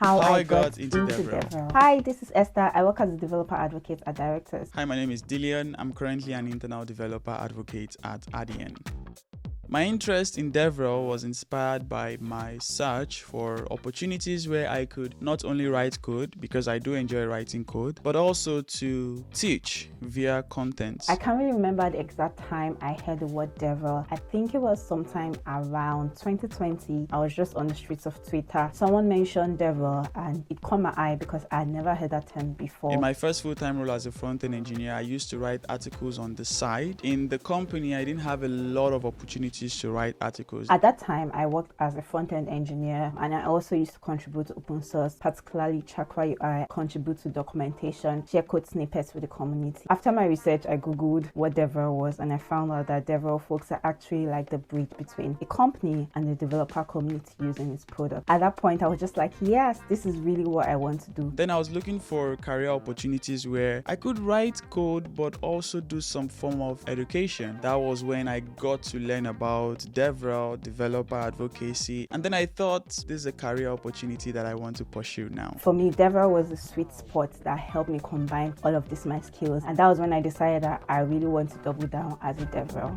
How I got into DevRel. Hi, this is Esther. I work as a developer advocate at Directors. Hi, my name is Dillion. I'm currently an internal developer advocate at ADN. My interest in DevRel was inspired by my search for opportunities where I could not only write code, because I do enjoy writing code, but also to teach via content. I can't really remember the exact time I heard the word DevRel. I think it was sometime around 2020. I was just on the streets of Twitter. Someone mentioned DevRel and it caught my eye because I had never heard that term before. In my first full-time role as a front-end engineer, I used to write articles on the side. In the company, I didn't have a lot of opportunities to write articles. At that time, I worked as a front-end engineer and I also used to contribute to open source, particularly Chakra UI, contribute to documentation, share code snippets with the community. After my research, I googled what DevRel was and I found out that DevRel folks are actually like the bridge between a company and the developer community using its product. At that point, I was just like, yes, this is really what I want to do. Then I was looking for career opportunities where I could write code but also do some form of education. That was when I got to learn about DevRel, developer advocacy, and then I thought this is a career opportunity that I want to pursue now. For me, DevRel was a sweet spot that helped me combine all of these my skills, and that was when I decided that I really want to double down as a DevRel.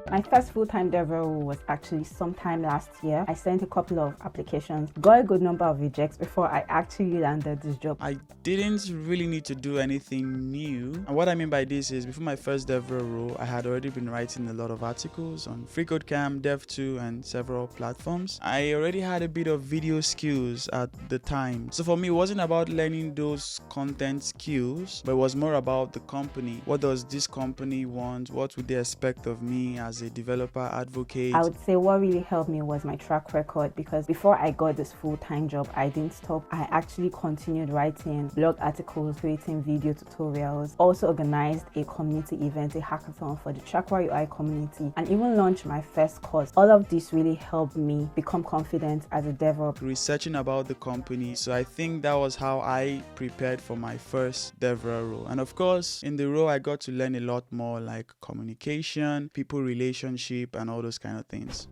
My first full-time DevRel role was actually sometime last year. I sent a couple of applications, got a good number of rejects before I actually landed this job. I didn't really need to do anything new. And what I mean by this is before my first DevRel role, I had already been writing a lot of articles on FreeCodeCamp, Dev2, and several platforms. I already had a bit of video skills at the time. So for me, it wasn't about learning those content skills, but it was more about the company. What does this company want? What would they expect of me as a developer advocate? I would say what really helped me was my track record, because before I got this full-time job, I didn't stop. I actually continued writing blog articles, creating video tutorials, also organized a community event, a hackathon for the Chakra UI community, and even launched my first course. All of this really helped me become confident as a DevRel. Researching about the company, so I think that was how I prepared for my first DevRel role. And of course, in the role, I got to learn a lot more, like communication, people relationship, and all those kind of things.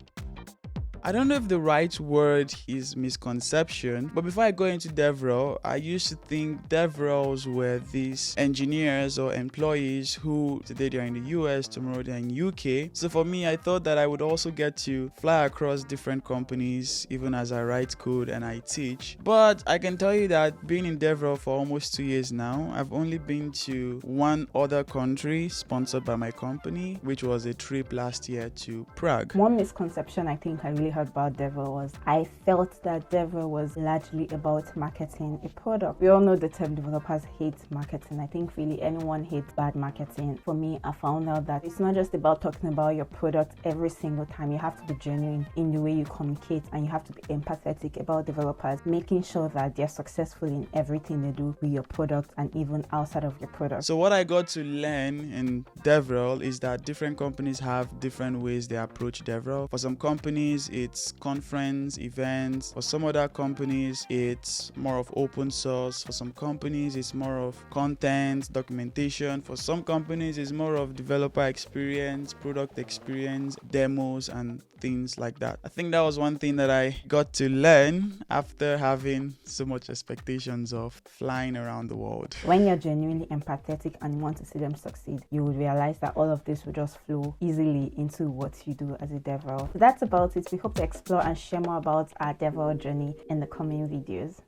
I don't know if the right word is misconception, but before I go into DevRel, I used to think DevRels were these engineers or employees who today they're in the US, tomorrow they're in UK. So for me, I thought that I would also get to fly across different companies even as I write code and I teach. But I can tell you that being in DevRel for almost 2 years now, I've only been to one other country sponsored by my company, which was a trip last year to Prague. One misconception I think I really heard about DevRel was I felt that DevRel was largely about marketing a product. We all know the term developers hate marketing. I think really anyone hates bad marketing. For me, I found out that it's not just about talking about your product every single time. You have to be genuine in the way you communicate, and you have to be empathetic about developers, making sure that they're successful in everything they do with your product and even outside of your product. So what I got to learn in DevRel is that different companies have different ways they approach DevRel. For some companies, it's conference, events. For some other companies, it's more of open source. For some companies, it's more of content, documentation. For some companies, it's more of developer experience, product experience, demos, and things like that. I think that was one thing that I got to learn after having so much expectations of flying around the world. When you're genuinely empathetic and you want to see them succeed, you will realize that all of this will just flow easily into what you do as a DevRel. So that's about it. We hope to explore and share more about our DevRel journey in the coming videos.